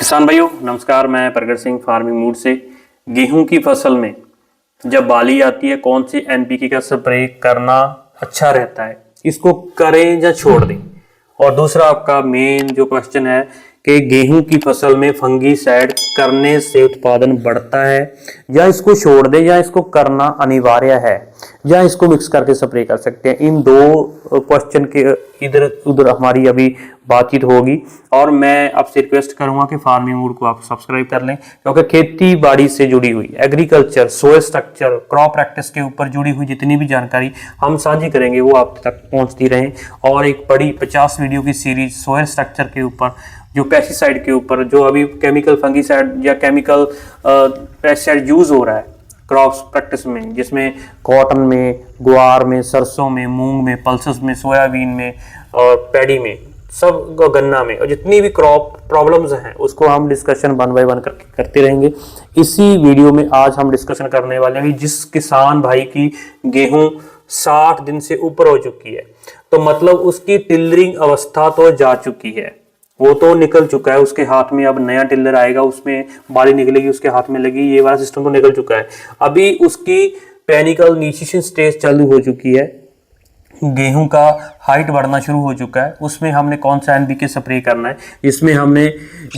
किसान भाइयों नमस्कार। मैं प्रगट सिंह फार्मिंग मूड से। गेहूं की फसल में जब बाली आती है कौन सी एनपीके का स्प्रे करना अच्छा रहता है, इसको करें या छोड़ दें। और दूसरा आपका मेन जो क्वेश्चन है कि गेहूं की फसल में फंगीसाइड करने से उत्पादन बढ़ता है या इसको छोड़ दें या इसको करना अनिवार्य है या इसको मिक्स करके स्प्रे कर सकते हैं। इन दो क्वेश्चन के इधर उधर हमारी अभी बातचीत होगी और मैं आपसे रिक्वेस्ट करूंगा कि फार्मिंग मूड को आप सब्सक्राइब कर लें, क्योंकि खेती बाड़ी से जुड़ी हुई agriculture, soil structure, crop practice के ऊपर जुड़ी हुई जितनी भी जानकारी हम साझी करेंगे वो आप तक पहुंचती रहे। और एक बड़ी 50 वीडियो की सीरीज सोयल स्ट्रक्चर के ऊपर, जो पेस्टिसाइड के ऊपर, जो अभी केमिकल फंगीसाइड या केमिकल पेस्टिसाइड यूज हो रहा है क्रॉप प्रैक्टिस में, जिसमें कॉटन में, ग्वार में, सरसों में, मूंग में, पल्सेस में, सोयाबीन में और पैडी में, सब गन्ना में, और जितनी भी क्रॉप प्रॉब्लम्स हैं उसको हम डिस्कशन वन बाय वन करते रहेंगे। इसी वीडियो में आज हम डिस्कशन करने वाले हैं जिस किसान भाई की गेहूं 60 दिन से ऊपर हो चुकी है, तो मतलब उसकी टिलरिंग अवस्था तो जा चुकी है, वो तो निकल चुका है, उसके हाथ में अब नया टिलर आएगा, उसमें बाली निकलेगी, उसके हाथ में लगी, ये वाला सिस्टम तो निकल चुका है। अभी उसकी पेनिकल इनिशिएशन स्टेज चालू हो चुकी है, गेहूं का हाइट बढ़ना शुरू हो चुका है। उसमें हमने कौन सा एनपीके स्प्रे करना है, इसमें हमने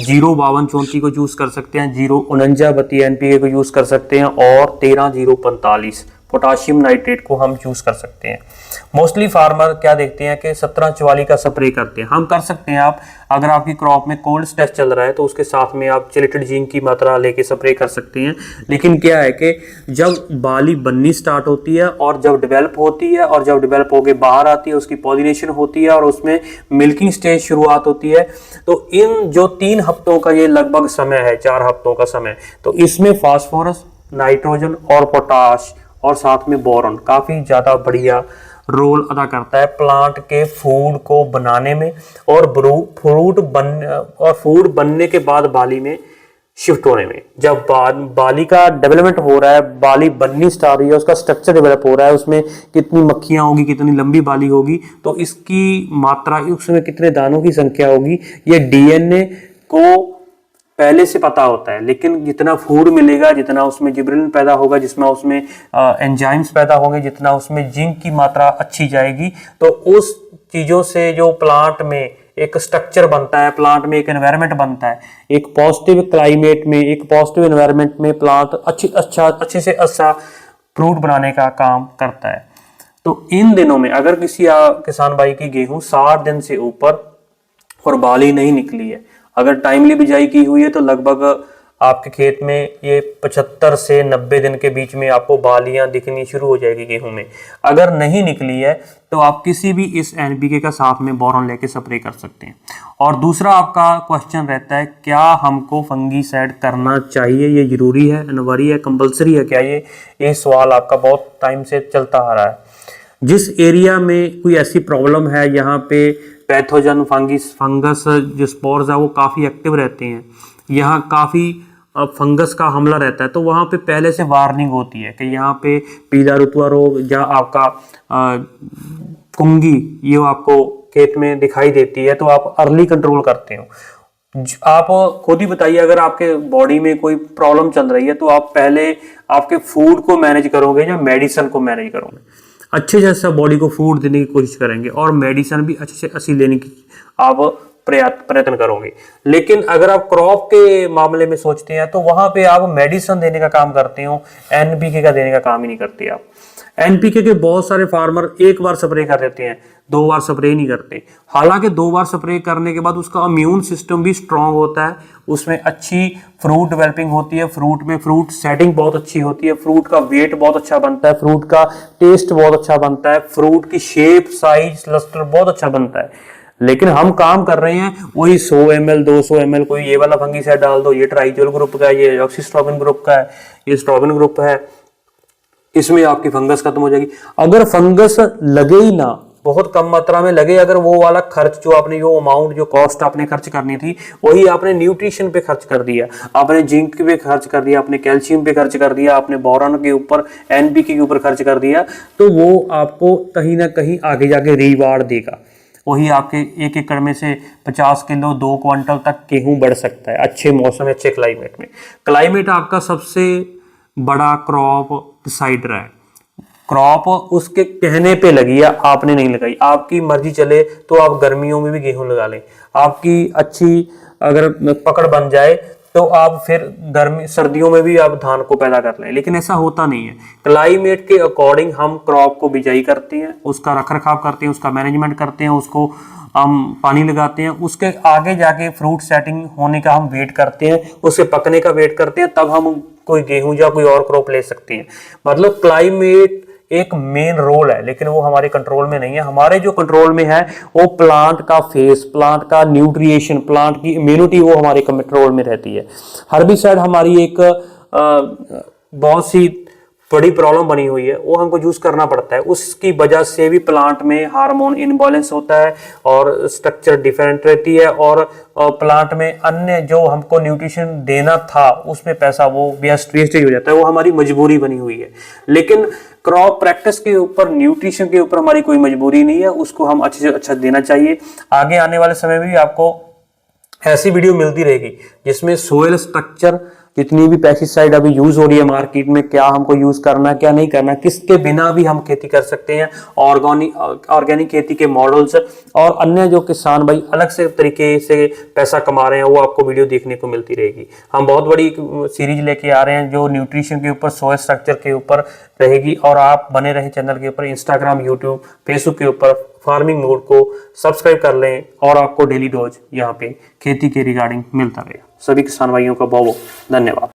05234 को यूज कर सकते हैं, 04932 एनपीके को यूज कर सकते हैं और 13045 पोटाशियम नाइट्रेट को हम यूज कर सकते हैं। मोस्टली फार्मर क्या देखते हैं कि 1744 का स्प्रे करते हैं, हम कर सकते हैं। आप अगर आपकी क्रॉप में कोल्ड स्ट्रेस चल रहा है तो उसके साथ में आप चिलेटेड जिंक की मात्रा लेके स्प्रे कर सकते हैं। लेकिन क्या है कि जब बाली बननी स्टार्ट होती है और जब डेवलप होती है और जब डेवलप होके बाहर आती है, उसकी पॉलिनेशन होती है और उसमें मिल्किंग स्टेज शुरुआत होती है, तो इन जो 3 हफ्तों का ये लगभग समय है, 4 हफ्तों का समय, तो इसमें फास्फोरस, नाइट्रोजन और पोटाश और साथ में बोरॉन काफी ज्यादा बढ़िया रोल अदा करता है प्लांट के फूड को बनाने में और फूड बनने के बाद बाली में शिफ्ट होने में। जब बाली का डेवलपमेंट हो रहा है, बाली बननी स्टार्ट हुई है, उसका स्ट्रक्चर डेवलप हो रहा है, उसमें कितनी मक्खियां होगी, कितनी लंबी बाली होगी, तो इसकी मात्रा, उसमें कितने दानों की संख्या होगी, ये डीएनए को पहले से पता होता है। लेकिन जितना फूड मिलेगा, जितना उसमें जिब्रेलिन पैदा होगा, जितना उसमें एंजाइम्स पैदा होंगे, जितना उसमें जिंक की मात्रा अच्छी जाएगी, तो उस चीजों से जो प्लांट में एक स्ट्रक्चर बनता है, प्लांट में एक एनवायरनमेंट बनता है, एक पॉजिटिव क्लाइमेट में, एक पॉजिटिव एनवायरनमेंट में प्लांट अच्छे से अच्छा फ्रूट बनाने का काम करता है। तो इन दिनों में अगर किसी किसान भाई की गेहूं 60 दिन से ऊपर और बाली नहीं निकली है, अगर टाइमली बिजाई की हुई है, तो लगभग आपके खेत में ये 75 से 90 दिन के बीच में आपको बालियां दिखनी शुरू हो जाएगी गेहूं में। अगर नहीं निकली है तो आप किसी भी इस एनपीके का साथ में बोरॉन लेके स्प्रे कर सकते हैं। और दूसरा आपका क्वेश्चन रहता है, क्या हमको फंगीसाइड करना चाहिए, ये जरूरी है, अनिवार्य है, कंपलसरी है क्या? ये सवाल आपका बहुत टाइम से चलता आ रहा है। जिस एरिया में कोई ऐसी प्रॉब्लम है, यहाँ पे पैथोजन फंगस जो स्पोर्स है वो काफ़ी एक्टिव रहते हैं, यहाँ काफ़ी फंगस का हमला रहता है, तो वहाँ पे पहले से वार्निंग होती है कि यहाँ पे पीला रुतुआ रोग या आपका कुंगी ये आपको खेत में दिखाई देती है, तो आप अर्ली कंट्रोल करते हो। आप खुद ही बताइए, अगर आपके बॉडी में कोई प्रॉब्लम चल रही है तो आप पहले आपके फूड को मैनेज करोगे या मेडिसिन को मैनेज करोगे? अच्छे जैसा बॉडी को फूड देने की कोशिश करेंगे और मेडिसिन भी अच्छे से अच्छी लेने की आप प्रयत्न करोगे। लेकिन अगर आप क्रॉप के मामले में सोचते हैं तो वहां पे आप मेडिसिन देने का काम करते हो, एनपीके का देने का काम ही नहीं करते आप। एनपीके के बहुत सारे फार्मर एक बार स्प्रे कर देते हैं, 2 बार स्प्रे नहीं करते। हालांकि 2 बार स्प्रे करने के बाद उसका इम्यून सिस्टम भी स्ट्रांग होता है, उसमें अच्छी फ्रूट डेवलपिंग होती है, फ्रूट में फ्रूट सेटिंग बहुत अच्छी होती है, फ्रूट का वेट बहुत अच्छा बनता है, फ्रूट का टेस्ट बहुत अच्छा बनता है, फ्रूट की शेप, साइज, लस्टर बहुत अच्छा बनता है। लेकिन हम काम कर रहे हैं वही 100 ml 200 ml, कोई ये वाला फंगीसाइड डाल दो, ये ट्राइजोल ग्रुप का है, ये ऑक्सीस्ट्रोबिन ग्रुप का है, ये स्ट्रोबिन ग्रुप है, इसमें आपकी फंगस खत्म हो जाएगी। अगर फंगस लगे ही ना, बहुत कम मात्रा में लगे, अगर वो वाला खर्च जो आपने, जो अमाउंट, जो कॉस्ट आपने खर्च करनी थी, वही आपने न्यूट्रिशन पे खर्च कर दिया, आपने जिंक पे खर्च कर दिया, आपने कैल्शियम पे खर्च कर दिया, आपने बोरॉन के ऊपर, एनपीके के ऊपर खर्च कर दिया, तो वो आपको कहीं ना कहीं आगे जाके रिवार्ड देगा। वही आपके 1 एकड़ में से 50 किलो 2 क्विंटल तक गेहूं बढ़ सकता है अच्छे मौसम, अच्छे क्लाइमेट में। क्लाइमेट आपका सबसे बड़ा क्रॉप डिसाइडर है। क्रॉप उसके कहने पे लगी है, आपने नहीं लगाई। आपकी मर्जी चले तो आप गर्मियों में भी गेहूं लगा लें, आपकी अच्छी अगर पकड़ बन जाए तो आप फिर गर्मी सर्दियों में भी आप धान को पैदा कर लें, लेकिन ऐसा होता नहीं है। क्लाइमेट के अकॉर्डिंग हम क्रॉप को बिजाई करते हैं, उसका रखरखाव करते हैं, उसका मैनेजमेंट करते हैं, उसको हम पानी लगाते हैं, उसके आगे जाके फ्रूट सेटिंग होने का हम वेट करते हैं, उसके पकने का वेट करते हैं, तब हम कोई गेहूं या कोई और क्रॉप ले सकते हैं। मतलब क्लाइमेट एक मेन रोल है, लेकिन वो हमारे कंट्रोल में नहीं है। हमारे जो कंट्रोल में है वो प्लांट का फेस, प्लांट का न्यूट्रिएशन, प्लांट की इम्यूनिटी, वो हमारे कंट्रोल में रहती है। हर्बिसाइड हमारी एक बहुत सी बड़ी प्रॉब्लम बनी हुई है, वो हमको यूज करना पड़ता है। उसकी वजह से भी प्लांट में हार्मोन इनबैलेंस होता है और स्ट्रक्चर डिफरेंट रहती है, और प्लांट में अन्य जो हमको न्यूट्रिशन देना था उसमें पैसा वो वेस्टेज हो जाता है। वो हमारी मजबूरी बनी हुई है, लेकिन क्रॉप प्रैक्टिस के ऊपर, न्यूट्रिशन के ऊपर हमारी कोई मजबूरी नहीं है, उसको हम अच्छे से अच्छा देना चाहिए। आगे आने वाले समय में भी आपको ऐसी वीडियो मिलती रहेगी जिसमें सोयल स्ट्रक्चर, जितनी भी पेस्टिसाइड अभी यूज हो रही है मार्केट में, क्या हमको यूज करना है क्या नहीं करना, किसके बिना भी हम खेती कर सकते हैं, ऑर्गेनिक खेती के मॉडल्स और अन्य जो किसान भाई अलग से तरीके से पैसा कमा रहे हैं, वो आपको वीडियो देखने को मिलती रहेगी। हम बहुत बड़ी सीरीज लेके आ रहे हैं जो न्यूट्रिशन के ऊपर, सोयल स्ट्रक्चर के ऊपर रहेगी, और आप बने रहे चैनल के ऊपर। इंस्टाग्राम, यूट्यूब, फेसबुक के ऊपर फार्मिंग मूड को सब्सक्राइब कर लें और आपको डेली डोज यहाँ पे खेती के रिगार्डिंग मिलता रहेगा। सभी किसान भाइयों का बहुत बहुत धन्यवाद।